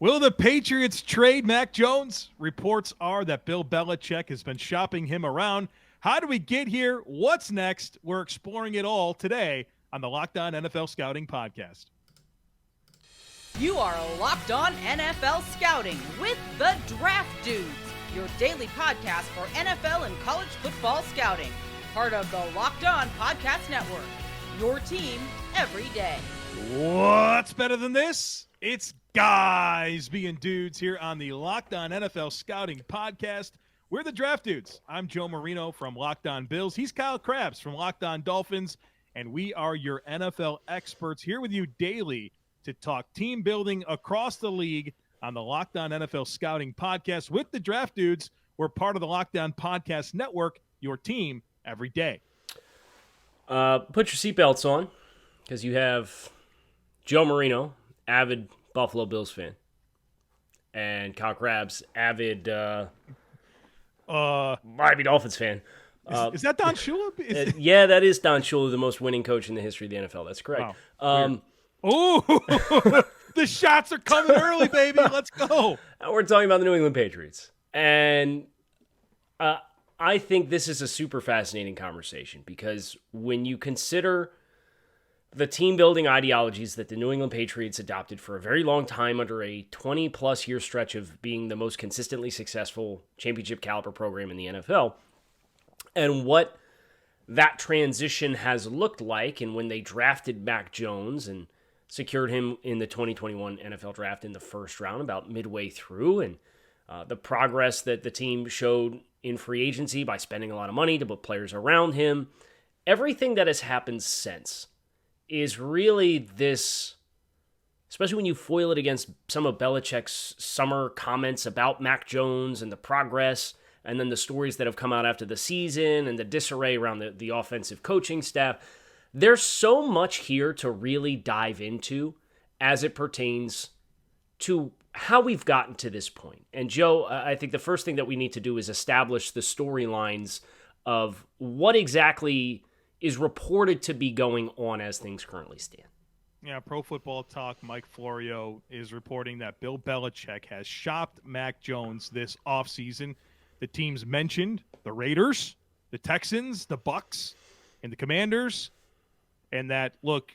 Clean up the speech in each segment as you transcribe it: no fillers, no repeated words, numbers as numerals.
Will the Patriots trade Mac Jones? Reports are that Bill Belichick has been shopping him around. How do we get here? What's next? We're exploring it all today on the Locked On NFL Scouting Podcast. You are Locked On NFL Scouting with the Draft Dudes, your daily podcast for NFL and college football scouting. Part of the Locked On Podcast Network, your team every day. What's better than this? It's guys being dudes here on the Locked On NFL Scouting Podcast. We're the Draft Dudes. I'm Joe Marino from Locked On Bills. He's Kyle Crabbs from Locked On Dolphins. And we are your NFL experts here with you daily to talk team building across the league on the Locked On NFL Scouting Podcast. With the Draft Dudes, we're part of the Locked On Podcast Network, your team every day. Put your seatbelts on because you have Joe Marino, avid Buffalo Bills fan, and Kyle Crabbs, avid Miami Dolphins fan. Is that Don Shula? Yeah, that is Don Shula, the most winning coach in the history of the NFL. That's correct. Wow. The shots are coming early, baby. Let's go. We're talking about the New England Patriots. And I think this is a super fascinating conversation because when you consider the team-building ideologies that the New England Patriots adopted for a very long time under a 20-plus year stretch of being the most consistently successful championship-caliber program in the NFL, and what that transition has looked like, and when they drafted Mac Jones and secured him in the 2021 NFL Draft in the first round about midway through, and the progress that the team showed in free agency by spending a lot of money to put players around him, everything that has happened since is really this, especially when you foil it against some of Belichick's summer comments about Mac Jones and the progress, and then the stories that have come out after the season and the disarray around the offensive coaching staff. There's so much here to really dive into as it pertains to how we've gotten to this point. And Joe, I think the first thing that we need to do is establish the storylines of what exactly is reported to be going on as things currently stand. Yeah, Pro Football Talk, Mike Florio is reporting that Bill Belichick has shopped Mac Jones this offseason. The teams mentioned the Raiders, the Texans, the Bucks, and the Commanders. And that, look,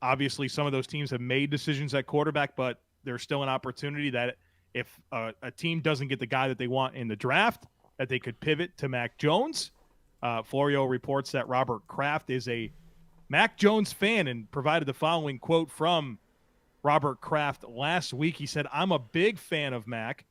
obviously some of those teams have made decisions at quarterback, but there's still an opportunity that if a team doesn't get the guy that they want in the draft, that they could pivot to Mac Jones. Florio reports that Robert Kraft is a Mac Jones fan and provided the following quote from Robert Kraft last week. He said, "I'm a big fan of Mac.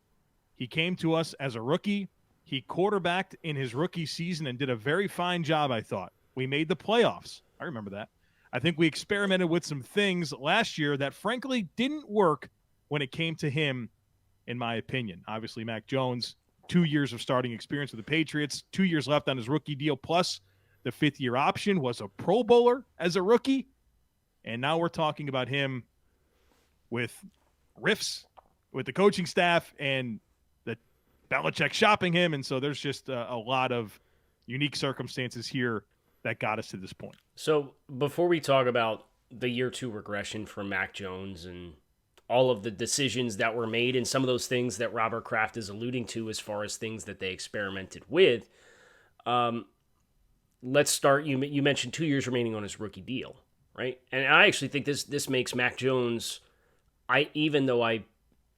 He came to us as a rookie. He quarterbacked in his rookie season and did a very fine job, I thought. We made the playoffs." I remember that. "I think we experimented with some things last year that frankly didn't work when it came to him, in my opinion." Obviously, Mac Jones, 2 years of starting experience with the Patriots, 2 years left on his rookie deal, plus the fifth-year option, was a Pro Bowler as a rookie. And now we're talking about him with rifts with the coaching staff and the Belichick shopping him. And so there's just a lot of unique circumstances here that got us to this point. So before we talk about the year two regression for Mac Jones and all of the decisions that were made and some of those things that Robert Kraft is alluding to as far as things that they experimented with, let's start. You mentioned 2 years remaining on his rookie deal, right? And I actually think this makes Mac Jones, even though I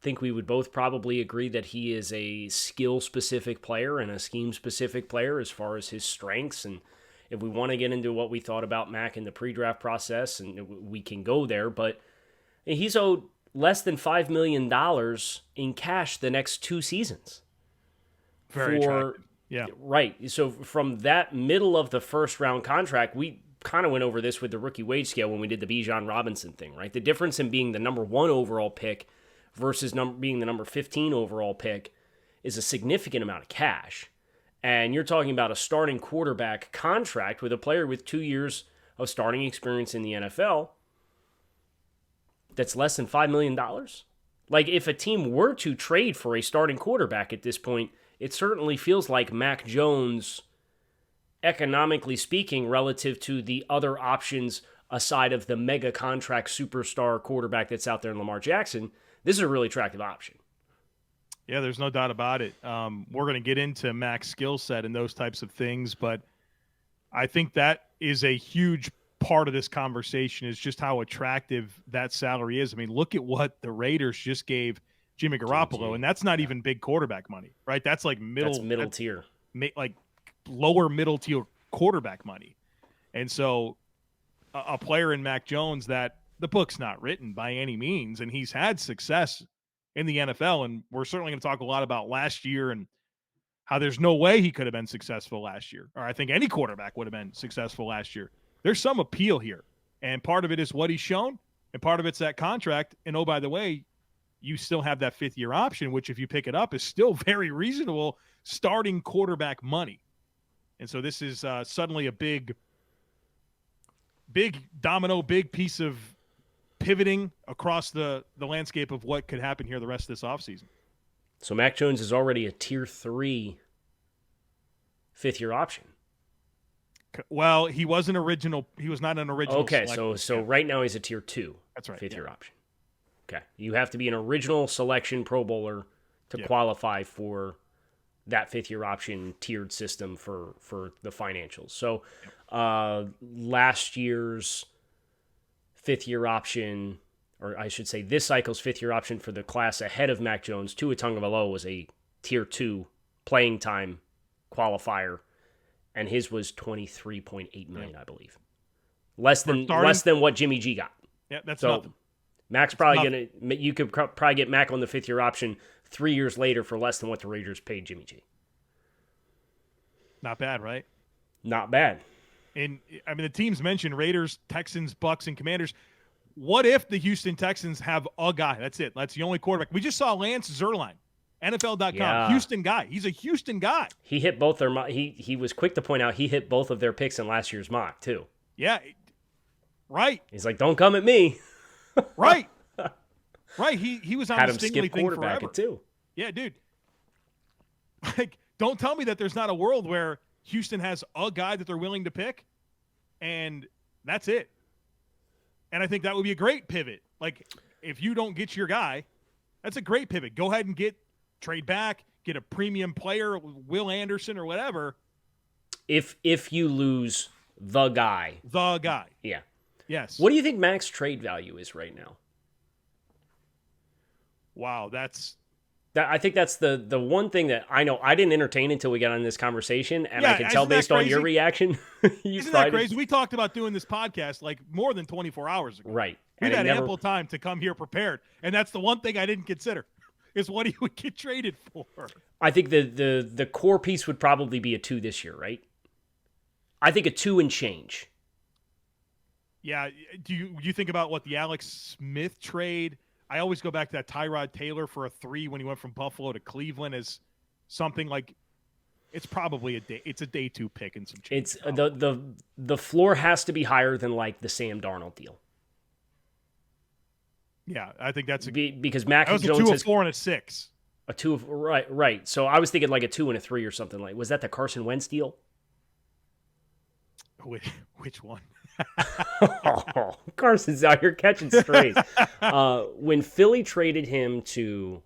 think we would both probably agree that he is a skill-specific player and a scheme-specific player as far as his strengths, and if we want to get into what we thought about Mac in the pre-draft process, and we can go there, but he's owed less than $5 million in cash the next 2 seasons. Very attractive. Yeah. Right. So from that middle of the first round contract, we kind of went over this with the rookie wage scale when we did the Bijan Robinson thing, right? The difference in being the number 1 overall pick versus being the number 15 overall pick is a significant amount of cash. And you're talking about a starting quarterback contract with a player with 2 years of starting experience in the NFL that's less than $5 million. Like, if a team were to trade for a starting quarterback at this point, it certainly feels like Mac Jones, economically speaking, relative to the other options aside of the mega contract superstar quarterback that's out there in Lamar Jackson, This is a really attractive option. Yeah, there's no doubt about it. We're going to get into Mac's skill set and those types of things, but I think that is a huge part of this conversation is just how attractive that salary is. I mean, look at what the Raiders just gave Jimmy Garoppolo, and that's not even big quarterback money, right? That's like middle tier, like lower middle tier quarterback money. And so a player in Mac Jones that the book's not written by any means, and he's had success in the NFL, and we're certainly going to talk a lot about last year and how there's no way he could have been successful last year, or I think any quarterback would have been successful last year. There's some appeal here, and part of it is what he's shown, and part of it's that contract. And, oh, by the way, you still have that fifth-year option, which if you pick it up is still very reasonable starting quarterback money. And so this is suddenly a big domino, big piece of pivoting across the landscape of what could happen here the rest of this offseason. So Mac Jones is already a tier 3 fifth-year option. Well, he was not an original. Okay, selection. so right now he's a tier 2. That's right. Fifth-year option. Okay, you have to be an original selection Pro Bowler to qualify for that fifth-year option tiered system for the financials. So last year's fifth-year option, or I should say this cycle's fifth-year option for the class ahead of Mac Jones, Tua Tagovailoa was a tier 2 playing time qualifier, and his was $23.8 million, I believe. Less than what Jimmy G got. Yeah, that's nothing. Mac's probably you could probably get Mac on the fifth-year option 3 years later for less than what the Raiders paid Jimmy G. Not bad, right? Not bad. And I mean, the teams mentioned Raiders, Texans, Bucks, and Commanders. What if the Houston Texans have a guy? That's it. That's the only quarterback. We just saw Lance Zierlein, NFL.com, Yeah. Houston guy. He's a Houston guy. He hit both their he was quick to point out he hit both of their picks in last year's mock too. Yeah, right. He's like, don't come at me. Right. Right. He was on Had the him Stingley skip thing quarterback forever. it too. Yeah, dude. Like, don't tell me that there's not a world where Houston has a guy that they're willing to pick, and that's it. And I think that would be a great pivot. Like, if you don't get your guy, that's a great pivot. Go ahead and trade back, get a premium player, Will Anderson or whatever. If you lose the guy. Yeah. Yes. What do you think Mac's trade value is right now? Wow, I think that's the one thing that I know I didn't entertain until we got on this conversation, and yeah, I can tell based on your reaction. Isn't that crazy? We talked about doing this podcast like more than 24 hours ago. Right. We've had ample time to come here prepared, and that's the one thing I didn't consider is what he would get traded for. I think the core piece would probably be a 2 this year, right? I think a 2 and change. Yeah. Do you think about what the Alex Smith trade? I always go back to that Tyrod Taylor for a 3 when he went from Buffalo to Cleveland as something like it's probably it's a day 2 pick and some change. It's the floor has to be higher than like the Sam Darnold deal. Yeah, I think that's because Mac Jones a 2, a 4, and a 6. A 2 of right. So I was thinking like a 2 and a 3 or something like. Was that the Carson Wentz deal? Which one? Oh, Carson's out here catching strays. When Philly traded him to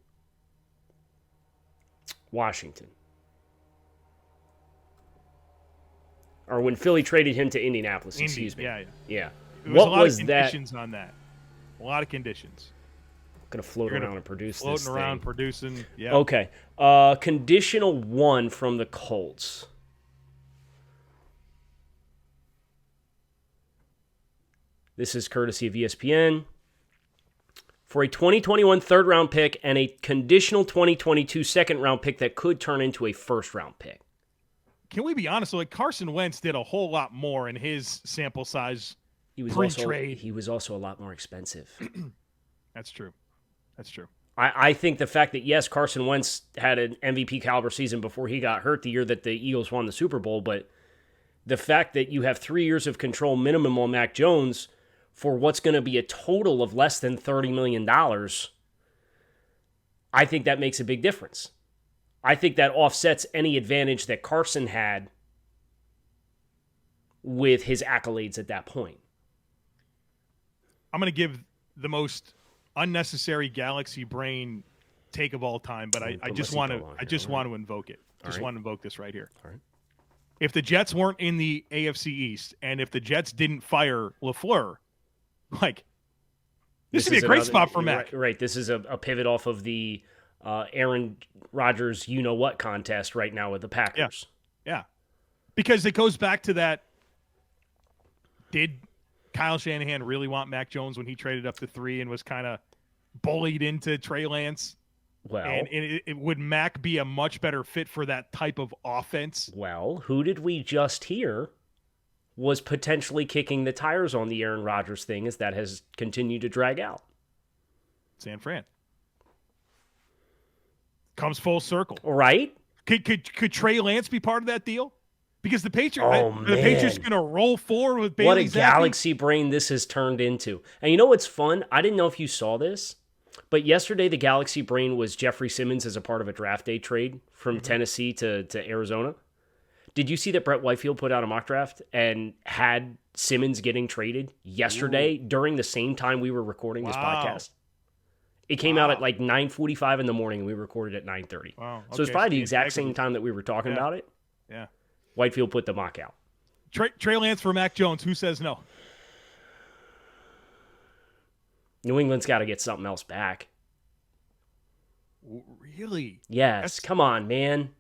Washington, or when Philly traded him to Indianapolis, excuse me. Yeah. What was that? Conditions on that? A lot of conditions. Going to float around and produce floating this thing. Around, producing. Yeah. Okay. Conditional 1 from the Colts. This is courtesy of ESPN. For a 2021 third-round pick and a conditional 2022 second-round pick that could turn into a first-round pick. Can we be honest? Like Carson Wentz did a whole lot more in his sample size pre-trade. He was also a lot more expensive. That's true. I think the fact that, yes, Carson Wentz had an MVP caliber season before he got hurt the year that the Eagles won the Super Bowl, but the fact that you have 3 years of control minimum on Mac Jones for what's going to be a total of less than $30 million, I think that makes a big difference. I think that offsets any advantage that Carson had with his accolades at that point. I'm going to give the most unnecessary galaxy brain take of all time, but I just want to invoke it. Just want to invoke this right here. All right. If the Jets weren't in the AFC East, and if the Jets didn't fire LaFleur, like this would be a great spot for Mac. Right. This is a pivot off of the Aaron Rodgers you-know-what contest right now with the Packers. Yeah. Because it goes back to that, did Kyle Shanahan really want Mac Jones when he traded up to 3 and was kind of bullied into Trey Lance? Well, and would Mac be a much better fit for that type of offense? Well, who did we just hear was potentially kicking the tires on the Aaron Rodgers thing as that has continued to drag out? San Fran. Comes full circle. Right? Could Trey Lance be part of that deal? Because the Patriots going to roll forward with Bailey What a Zappi. galaxy brain this has turned into. And you know what's fun? I didn't know if you saw this, but yesterday the galaxy brain was Jeffrey Simmons as a part of a draft day trade from Tennessee to Arizona. Did you see that Brett Whitefield put out a mock draft and had Simmons getting traded yesterday during the same time we were recording this podcast? It came out at like 9:45 in the morning, and we recorded at 9:30. Wow. So it's probably the exact same time that we were talking about it. Yeah. Whitefield put the mock out. Trey Lance for Mac Jones. Who says no? New England's got to get something else back. Really? Yes. Come on, man.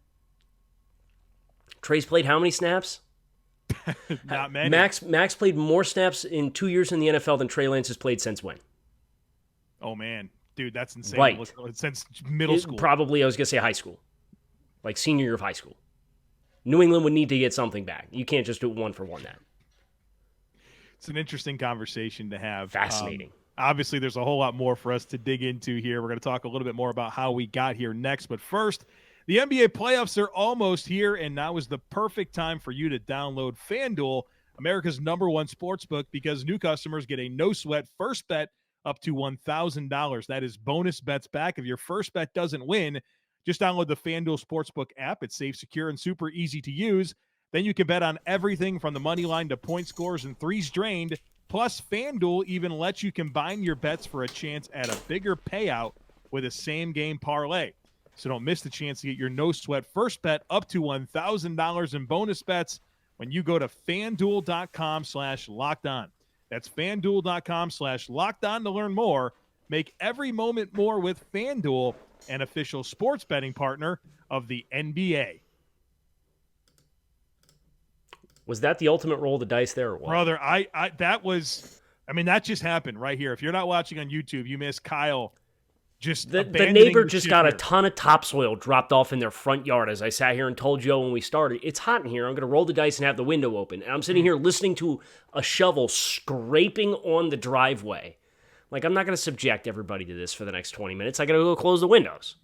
Trey's played how many snaps? Not many. Max played more snaps in 2 years in the NFL than Trey Lance has played since when? Oh, man. Dude, that's insane. Right. Since middle school. Probably, I was going to say high school. Like senior year of high school. New England would need to get something back. You can't just do one for one that. It's an interesting conversation to have. Fascinating. Obviously, there's a whole lot more for us to dig into here. We're going to talk a little bit more about how we got here next. But first, the NBA playoffs are almost here, and now is the perfect time for you to download FanDuel, America's #1 sportsbook, because new customers get a no-sweat first bet up to $1,000. That is bonus bets back. If your first bet doesn't win, just download the FanDuel Sportsbook app. It's safe, secure, and super easy to use. Then you can bet on everything from the money line to point scores and threes drained. Plus, FanDuel even lets you combine your bets for a chance at a bigger payout with a same-game parlay. So don't miss the chance to get your no-sweat first bet up to $1,000 in bonus bets when you go to FanDuel.com/LockedOn. That's FanDuel.com/LockedOn to learn more. Make every moment more with FanDuel, an official sports betting partner of the NBA. Was that the ultimate roll of the dice there or what? Brother, that just happened right here. If you're not watching on YouTube, you missed Kyle just the neighbor just got a ton of topsoil dropped off in their front yard as I sat here and told Joe when we started, it's hot in here. I'm going to roll the dice and have the window open. And I'm sitting here listening to a shovel scraping on the driveway. Like, I'm not going to subject everybody to this for the next 20 minutes. I got to go close the windows.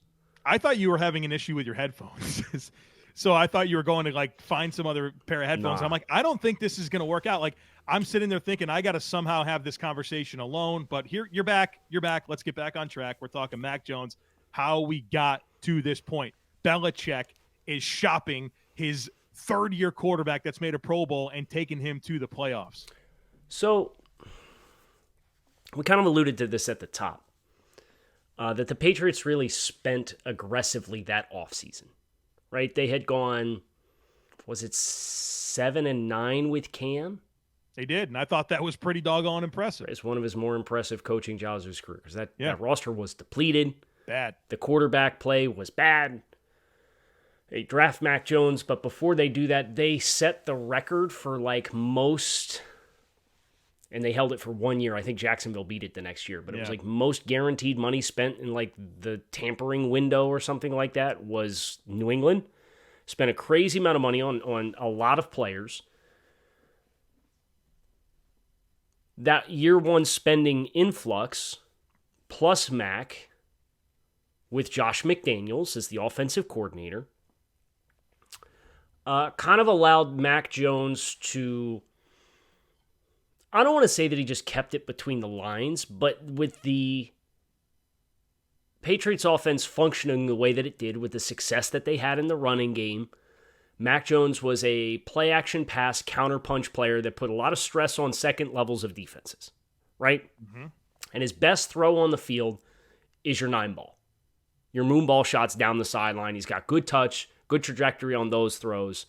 I thought you were having an issue with your headphones. So I thought you were going to, like, find some other pair of headphones. Nah. I'm like, I don't think this is going to work out. Like, I'm sitting there thinking I got to somehow have this conversation alone. But here, you're back. You're back. Let's get back on track. We're talking Mac Jones, how we got to this point. Belichick is shopping his third-year quarterback that's made a Pro Bowl and taking him to the playoffs. So we kind of alluded to this at the top, that the Patriots really spent aggressively that offseason, right? They had gone, was it 7-9 with Cam? They did, and I thought that was pretty doggone impressive. It's one of his more impressive coaching jobs of his career because that roster was depleted. Bad. The quarterback play was bad. They draft Mac Jones, but before they do that, they set the record for like most, and they held it for 1 year. I think Jacksonville beat it the next year, but it was like most guaranteed money spent in like the tampering window or something like that was New England. Spent a crazy amount of money on a lot of players. That year one spending influx plus Mac with Josh McDaniels as the offensive coordinator kind of allowed Mac Jones to, I don't want to say that he just kept it between the lines, but with the Patriots offense functioning the way that it did with the success that they had in the running game, Mac Jones was a play-action pass counterpunch player that put a lot of stress on second levels of defenses, right? Mm-hmm. And his best throw on the field is your 9-ball. Your moon ball shots down the sideline. He's got good touch, good trajectory on those throws.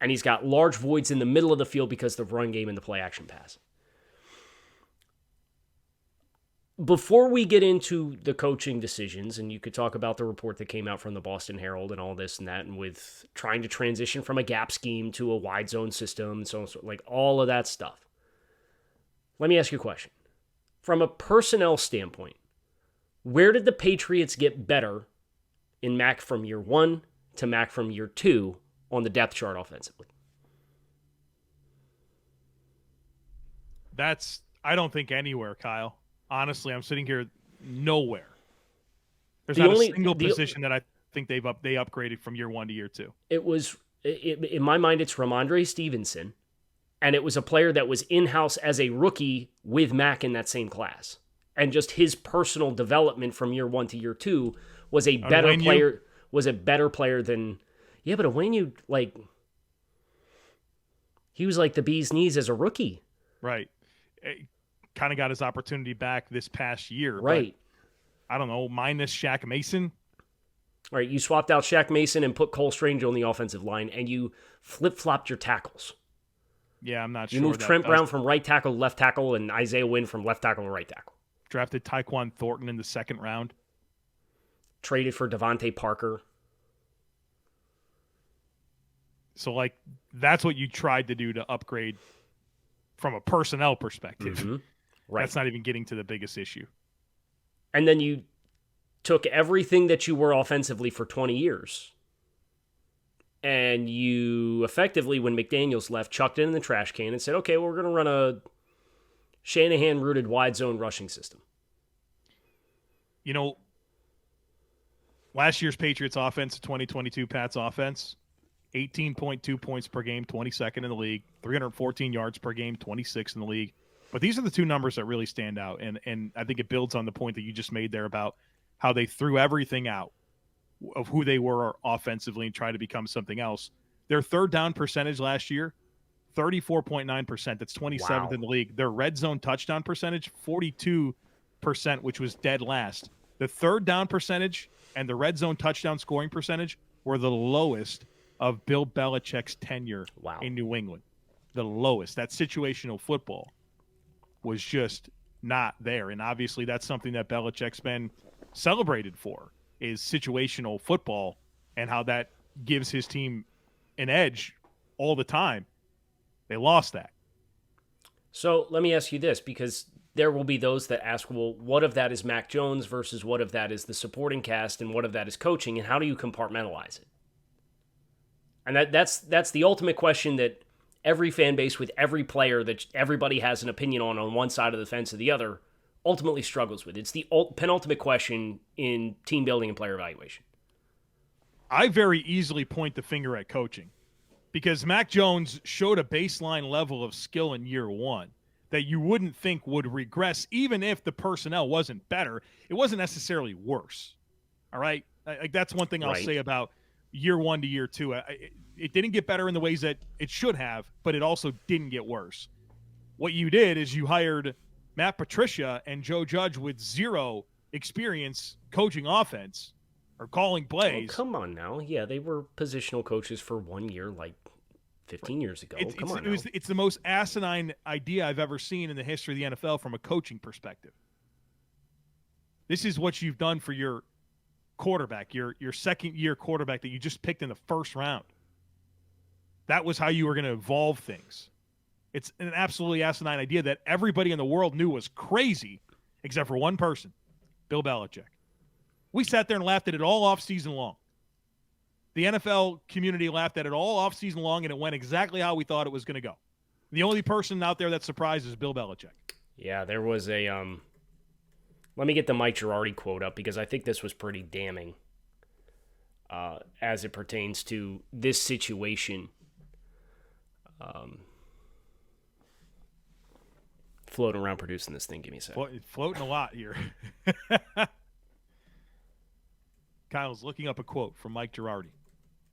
And he's got large voids in the middle of the field because of the run game and the play action pass. Before we get into the coaching decisions, and you could talk about the report that came out from the Boston Herald and all this and that, and with trying to transition from a gap scheme to a wide zone system, and so on, so like all of that stuff. Let me ask you a question. From a personnel standpoint, where did the Patriots get better in Mac from year 1 to Mac from year 2 on the depth chart offensively? I don't think anywhere, Kyle. Honestly, I'm sitting here nowhere. There's The not only- a single the- position that I think they upgraded from year 1 to year 2. In my mind, it's Ramondre Stevenson, and it was a player that was in-house as a rookie with Mac in that same class. And just his personal development from year 1 to year 2 was a better player. Was a better player than, yeah. But Onwenu, like, he was like the bee's knees as a rookie, Right. Kind of got his opportunity back this past year. right? But, I don't know, minus Shaq Mason. All right, you swapped out Shaq Mason and put Cole Strange on the offensive line, and you flip-flopped your tackles. Yeah, I'm not You sure. moved Trent Brown from right tackle to left tackle, and Isaiah Wynn from left tackle to right tackle. Drafted Tyquan Thornton in the 2nd round. Traded for Devontae Parker. So, like, that's what you tried to do to upgrade from a personnel perspective. Mhm. Right. That's not even getting to the biggest issue. And then you took everything that you were offensively for 20 years, and you effectively, when McDaniels left, chucked it in the trash can and said, okay, well, we're going to run a Shanahan-rooted wide zone rushing system. You know, last year's Patriots offense, 2022 Pats offense, 18.2 points per game, 22nd in the league, 314 yards per game, 26th in the league. But these are the two numbers that really stand out, and I think it builds on the point that you just made there about how they threw everything out of who they were offensively and tried to become something else. Their third down percentage last year, 34.9%. That's 27th in the league. Their red zone touchdown percentage, 42%, which was dead last. The third down percentage and the red zone touchdown scoring percentage were the lowest of Bill Belichick's tenure in New England. The lowest. That situational football was just not there. And obviously that's something that Belichick's been celebrated for, is situational football and how that gives his team an edge all the time. They lost that. So let me ask you this, because there will be those that ask, well, what of that is Mac Jones versus what of that is the supporting cast and what of that is coaching, and how do you compartmentalize it? And that's the ultimate question that every fan base with every player that everybody has an opinion on one side of the fence or the other ultimately struggles with. It's the penultimate question in team building and player evaluation. I very easily point the finger at coaching because Mac Jones showed a baseline level of skill in year 1 that you wouldn't think would regress even if the personnel wasn't better. It wasn't necessarily worse. All right? Like that's one thing I'll say about year 1 to year 2. It didn't get better in the ways that it should have, but it also didn't get worse. What you did is you hired Matt Patricia and Joe Judge with zero experience coaching offense or calling plays. Oh, come on now. Yeah, they were positional coaches for 1 year, like 15 years ago. It's the most asinine idea I've ever seen in the history of the NFL from a coaching perspective. This is what you've done for your quarterback, your second-year quarterback that you just picked in the first round. That was how you were going to evolve things. It's an absolutely asinine idea that everybody in the world knew was crazy, except for one person, Bill Belichick. We sat there and laughed at it all offseason long. The NFL community laughed at it all offseason long, and it went exactly how we thought it was going to go. The only person out there that's surprised is Bill Belichick. Yeah, there was a let me get the Mike Girardi quote up because I think this was pretty damning as it pertains to this situation. Floating around producing this thing. Give me a second. Floating a lot here. Kyle's looking up a quote from Mike Girardi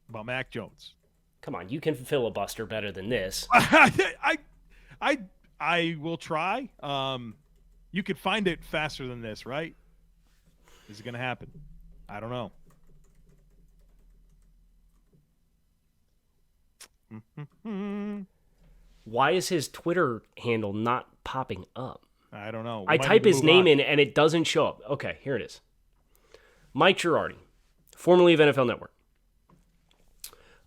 about Mac Jones. Come on, you can filibuster better than this. I will try. You could find it faster than this, right? Is it going to happen? I don't know. Why is his Twitter handle not popping up? I don't know. I type his name in and it doesn't show up. Okay, here it is. Mike Girardi, formerly of NFL Network.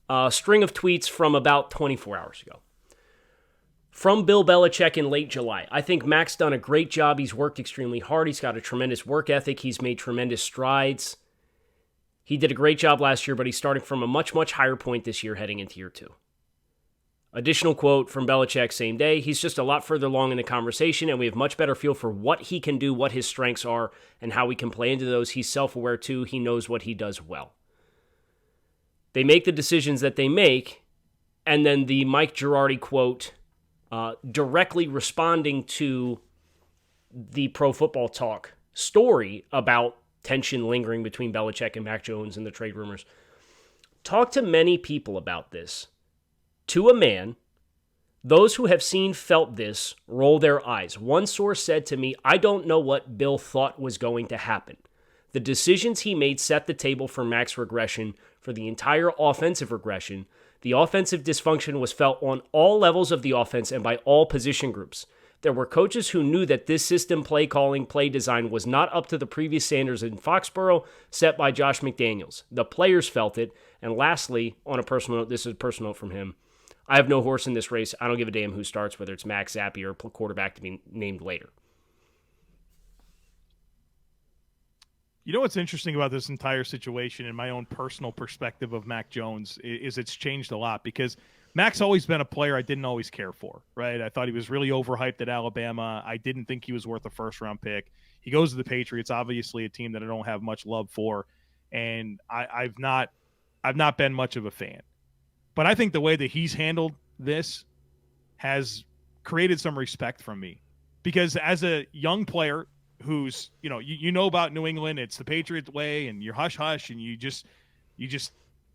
A string of tweets from about 24 hours ago. From Bill Belichick in late July. I think Mac's done a great job. He's worked extremely hard. He's got a tremendous work ethic. He's made tremendous strides. He did a great job last year, but he's starting from a much, much higher point this year heading into year 2. Additional quote from Belichick same day. He's just a lot further along in the conversation, and we have much better feel for what he can do, what his strengths are, and how we can play into those. He's self-aware too. He knows what he does well. They make the decisions that they make, and then the Mike Girardi quote directly responding to the Pro Football Talk story about tension lingering between Belichick and Mac Jones and the trade rumors. Talk to many people about this. To a man, those who have seen, felt this, roll their eyes. One source said to me, I don't know what Bill thought was going to happen. The decisions he made set the table for Mac's regression, for the entire offensive regression. The offensive dysfunction was felt on all levels of the offense and by all position groups. There were coaches who knew that this system play calling, play design was not up to the previous standards in Foxborough set by Josh McDaniels. The players felt it. And lastly, on a personal note, this is a personal note from him. I have no horse in this race. I don't give a damn who starts, whether it's Mac Zappi or a quarterback to be named later. You know what's interesting about this entire situation and my own personal perspective of Mac Jones is it's changed a lot because Mac's always been a player I didn't always care for, right? I thought he was really overhyped at Alabama. I didn't think he was worth a first-round pick. He goes to the Patriots, obviously a team that I don't have much love for, and I've not been much of a fan. But I think the way that he's handled this has created some respect from me because as a young player who's, you know about New England, it's the Patriots way and you're hush hush and you just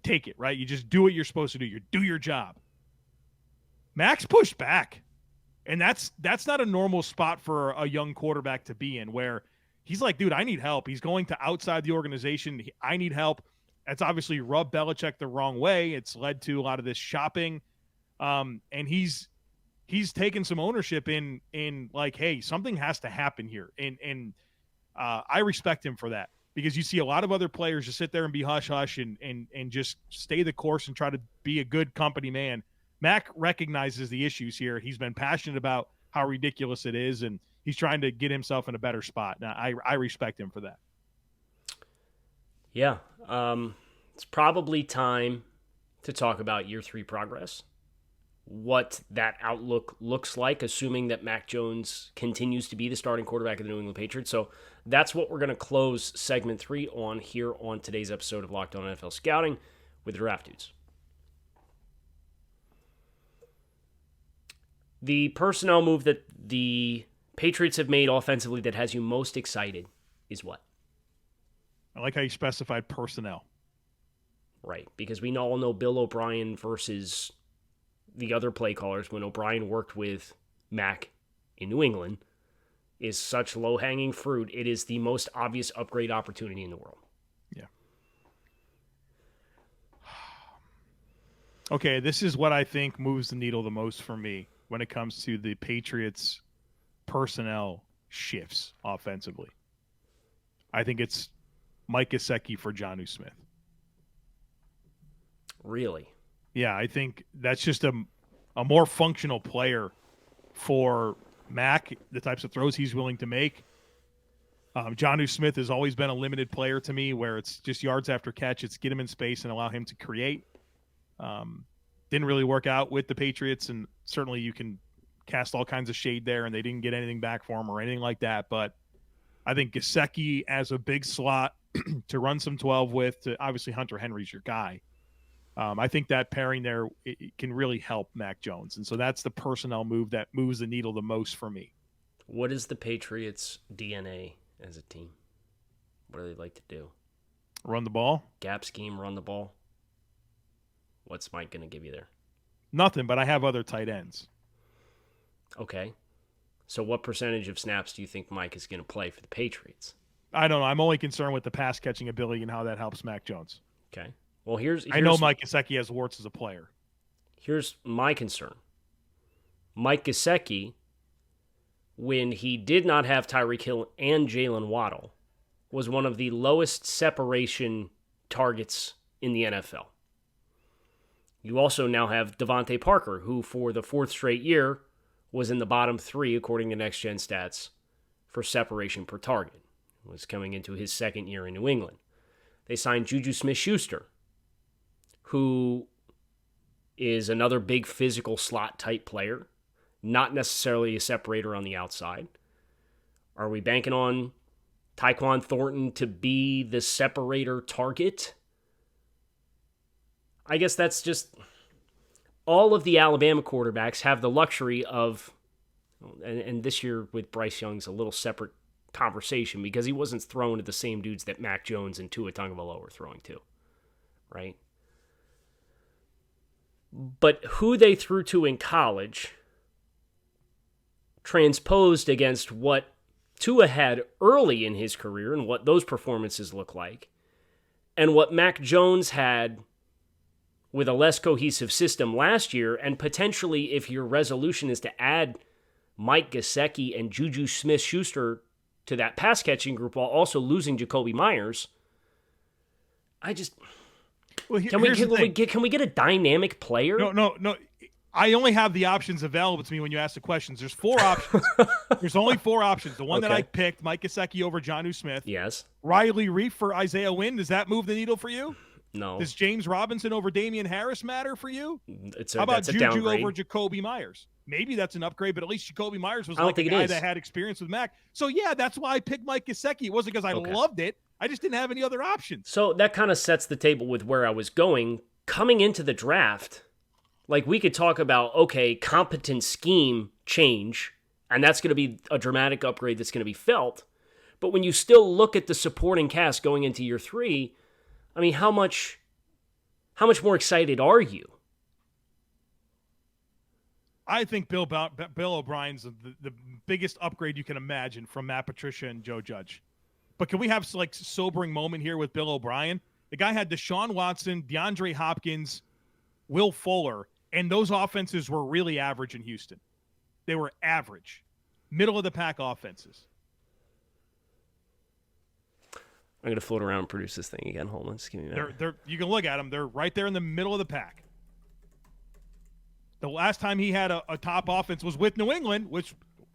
take it, right? You just do what you're supposed to do. You do your job. Max pushed back. And that's not a normal spot for a young quarterback to be in where he's like, dude, I need help. He's going to outside the organization. I need help. That's obviously rubbed Belichick the wrong way. It's led to a lot of this shopping. And he's taken some ownership in like, hey, something has to happen here. And I respect him for that because you see a lot of other players just sit there and be hush-hush and just stay the course and try to be a good company man. Mac recognizes the issues here. He's been passionate about how ridiculous it is, and he's trying to get himself in a better spot. Now, I respect him for that. Yeah. It's probably time to talk about year 3 progress. What that outlook looks like, assuming that Mac Jones continues to be the starting quarterback of the New England Patriots. So that's what we're going to close segment 3 on here on today's episode of Locked On NFL Scouting with the Draft Dudes. The personnel move that the Patriots have made offensively that has you most excited is what? I like how you specified personnel. Right, because we all know Bill O'Brien versus the other play callers when O'Brien worked with Mac in New England is such low-hanging fruit. It is the most obvious upgrade opportunity in the world. Yeah. Okay, this is what I think moves the needle the most for me when it comes to the Patriots' personnel shifts offensively. I think it's Mike Gesicki for Jonnu Smith. Really? Yeah, I think that's just a more functional player for Mac, the types of throws he's willing to make. Jonnu Smith has always been a limited player to me where it's just yards after catch. It's get him in space and allow him to create. Didn't really work out with the Patriots, and certainly you can cast all kinds of shade there, and they didn't get anything back for him or anything like that. But I think Gesicki as a big slot to run some 12 with, to obviously Hunter Henry's your guy. I think that pairing there it can really help Mac Jones. And so that's the personnel move that moves the needle the most for me. What is the Patriots' DNA as a team? What do they like to do? Run the ball? Gap scheme, run the ball? What's Mike going to give you there? Nothing, but I have other tight ends. Okay. So what percentage of snaps do you think Mike is going to play for the Patriots? I don't know. I'm only concerned with the pass catching ability and how that helps Mac Jones. Okay. Well, here's I know Mike Gesicki has warts as a player. Here's my concern. Mike Gesicki, when he did not have Tyreek Hill and Jalen Waddle, was one of the lowest separation targets in the NFL. You also now have Devontae Parker, who for the 4th straight year was in the bottom 3, according to Next Gen Stats, for separation per target. Was coming into his 2nd year in New England. They signed Juju Smith-Schuster, who is another big physical slot type player, not necessarily a separator on the outside. Are we banking on Tyquan Thornton to be the separator target? I guess that's just all of the Alabama quarterbacks have the luxury of, and this year with Bryce Young's a little separate conversation because he wasn't throwing to the same dudes that Mac Jones and Tua Tagovailoa were throwing to, right? But who they threw to in college transposed against what Tua had early in his career and what those performances look like, and what Mac Jones had with a less cohesive system last year, and potentially if your resolution is to add Mike Gesicki and Juju Smith-Schuster to that pass-catching group while also losing Jacoby Myers, I just... Well, can we get a dynamic player? No. I only have the options available to me when you ask the questions. There's 4 options. There's only 4 options. The one that I picked, Mike Gesicki over Jonnu Smith. Yes. Riley Reiff for Isaiah Wynn. Does that move the needle for you? No. Does James Robinson over Damian Harris matter for you? How about Juju downgrade over Jacoby Myers? Maybe that's an upgrade, but at least Jacoby Myers was like a guy that had experience with Mac. So, yeah, that's why I picked Mike Gesicki. It wasn't because I loved it. I just didn't have any other options. So that kind of sets the table with where I was going. Coming into the draft, like we could talk about, okay, competent scheme change, and that's going to be a dramatic upgrade that's going to be felt. But when you still look at the supporting cast going into year 3, I mean, how much more excited are you? I think Bill O'Brien's the biggest upgrade you can imagine from Matt Patricia and Joe Judge. But can we have like sobering moment here with Bill O'Brien? The guy had Deshaun Watson, DeAndre Hopkins, Will Fuller, and those offenses were really average in Houston. They were average, middle of the pack offenses. I'm going to float around and produce this thing again. Hold on, just give me a minute. You can look at them. They're right there in the middle of the pack. The last time he had a top offense was with New England, which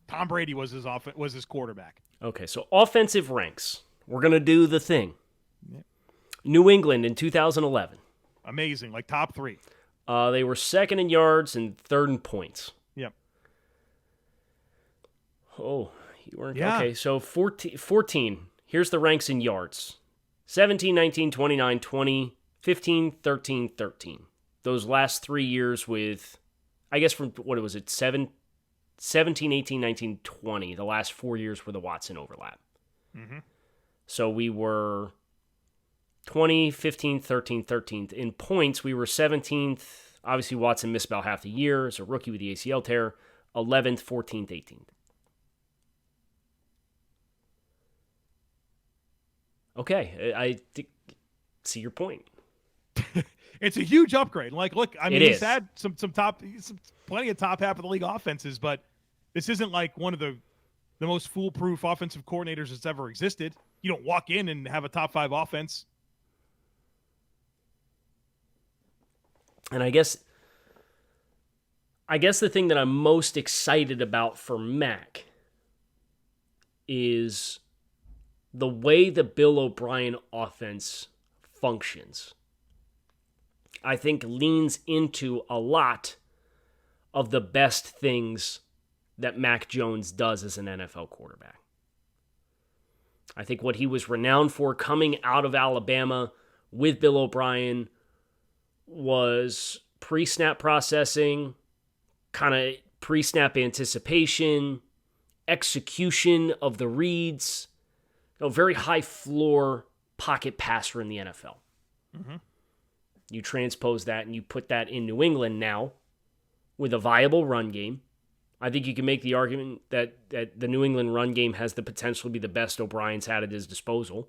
Tom Brady was his quarterback. Okay, so offensive ranks. We're going to do the thing. Yeah. New England in 2011. Amazing, like top 3. They were 2nd in yards and 3rd in points. Yep. Oh, you weren't. Yeah. Okay, so 14. Here's the ranks in yards. 17, 19, 29, 20, 15, 13, 13. Those last 3 years with, I guess from, what was it, 17, 18, 19, 20. The last 4 years were the Watson overlap. Mm-hmm. So we were 20, 15, 13, 13th. In points, we were 17th. Obviously, Watson missed about half the year as a rookie with the ACL tear. 11th, 14th, 18th. Okay, I see your point. It's a huge upgrade. Like, look, I mean, he's had some plenty of top half of the league offenses, but this isn't like one of the most foolproof offensive coordinators that's ever existed. You don't walk in and have a top 5 offense. And I guess the thing that I'm most excited about for Mac is the way the Bill O'Brien offense functions. I think leans into a lot of the best things that Mac Jones does as an NFL quarterback. I think what he was renowned for coming out of Alabama with Bill O'Brien was pre-snap processing, kind of pre-snap anticipation, execution of the reads, very high floor pocket passer in the NFL. Mm-hmm. You transpose that and you put that in New England now with a viable run game, I think you can make the argument that the New England run game has the potential to be the best O'Brien's had at his disposal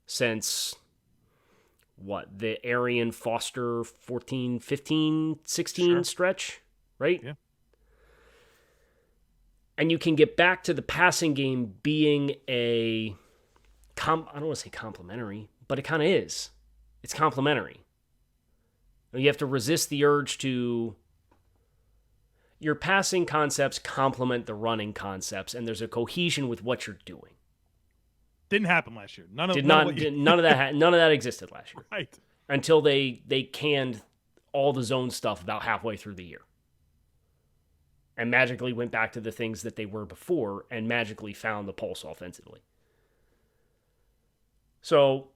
since, the Arian Foster 14, 15, 16 stretch, right? Yeah. And you can get back to the passing game being I don't want to say complimentary, but it kind of is. It's complimentary. You have to resist the urge to... Your passing concepts complement the running concepts, and there's a cohesion with what you're doing. Didn't happen last year. None of that existed last year. Right. Until they canned all the zone stuff about halfway through the year. And magically went back to the things that they were before and magically found the pulse offensively. So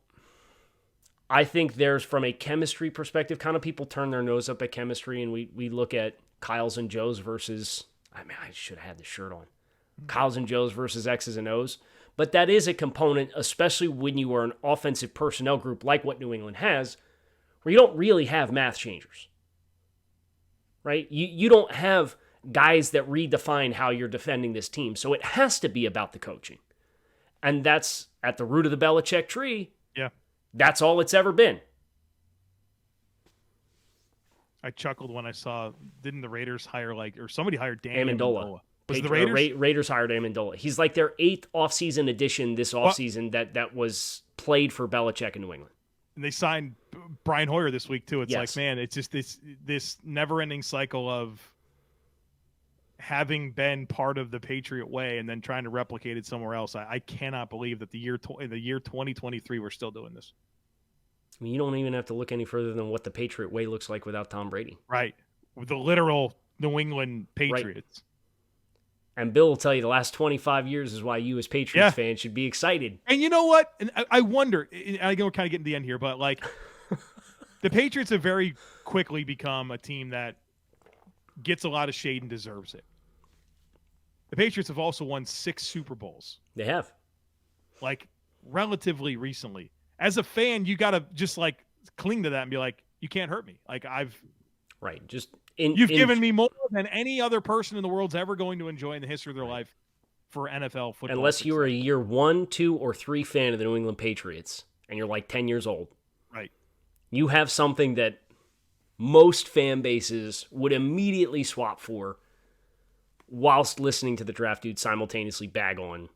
I think there's, from a chemistry perspective, kind of people turn their nose up at chemistry, and we look at Kyles and Joes versus, I should have had the shirt on. Kyles and Joes versus X's and O's. But that is a component, especially when you are an offensive personnel group like what New England has, where you don't really have math changers. Right? You don't have guys that redefine how you're defending this team. So it has to be about the coaching. And that's at the root of the Belichick tree. Yeah. That's all it's ever been. I chuckled when I saw, didn't the Raiders hire or somebody hired Dan Amendola. Was it the Raiders? Raiders hired Amendola. He's like their 8th offseason addition this offseason that was played for Belichick in New England. And they signed Brian Hoyer this week too. It's yes. like, man, it's just this never-ending cycle of having been part of the Patriot way and then trying to replicate it somewhere else. I cannot believe that the year 2023 we're still doing this. I mean, you don't even have to look any further than what the Patriot way looks like without Tom Brady. Right. With the literal New England Patriots. Right. And Bill will tell you the last 25 years is why you as Patriots fans should be excited. And you know what? And I wonder, I know we're kind of getting to the end here, but the Patriots have very quickly become a team that gets a lot of shade and deserves it. The Patriots have also won 6 Super Bowls. They have. Relatively recently. As a fan, you got to just cling to that and be like, you can't hurt me. Right. You've given me more than any other person in the world's ever going to enjoy in the history of their life for NFL football. Unless you were a year 1, 2, or 3 fan of the New England Patriots and you're 10 years old. Right. You have something that most fan bases would immediately swap for whilst listening to the Draft Dude simultaneously bag on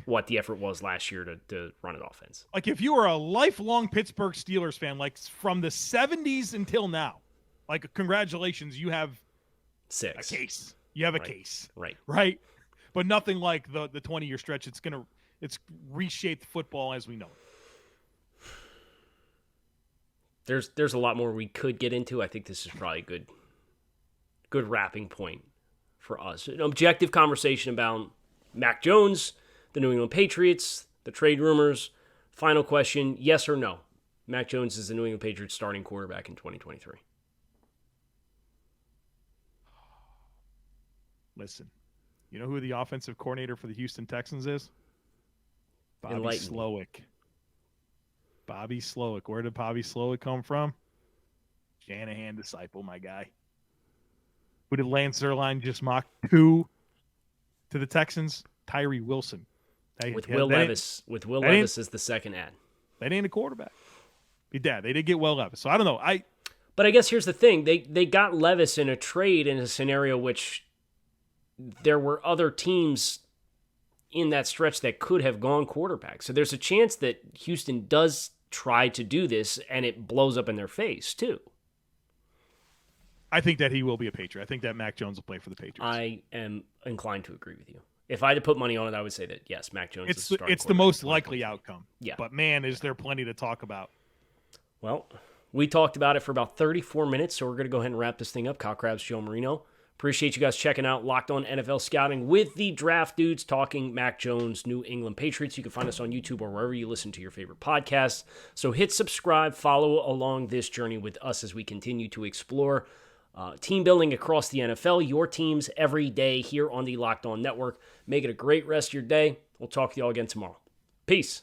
what the effort was last year to run an offense. If you were a lifelong Pittsburgh Steelers fan, from the 70s until now, congratulations, you have 6. a case. You have a case. Right. Right? But nothing like the 20-year stretch. It's reshaped football as we know it. There's a lot more we could get into. I think this is probably a good wrapping point for us. An objective conversation about Mac Jones, the New England Patriots, the trade rumors. Final question, yes or no? Mac Jones is the New England Patriots starting quarterback in 2023. Listen, you know who the offensive coordinator for the Houston Texans is? Bobby Enlighten me. Slowick. Bobby Slowick. Where did Bobby Slowick come from? Shanahan disciple, my guy. Who did Lance Zierlein just mock to the Texans? Tyree Wilson. With Will Levis as the second ad. That ain't a quarterback. They did get Will Levis. So I don't know. But I guess here's the thing. They got Levis in a trade in a scenario which there were other teams in that stretch that could have gone quarterback. So there's a chance that Houston does try to do this and it blows up in their face too. I think that he will be a Patriot. I think that Mac Jones will play for the Patriots. I am inclined to agree with you. If I had to put money on it, I would say that, yes, Mac Jones is starting It's the most likely outcome. Yeah. But, man, is there plenty to talk about. Well, we talked about it for about 34 minutes, so we're going to go ahead and wrap this thing up. Kyle Crabbs, Joe Marino. Appreciate you guys checking out Locked On NFL Scouting with the Draft Dudes talking Mac Jones, New England Patriots. You can find us on YouTube or wherever you listen to your favorite podcasts. So hit subscribe, follow along this journey with us as we continue to explore team building across the NFL, your teams every day here on the Locked On Network. Make it a great rest of your day. We'll talk to you all again tomorrow. Peace.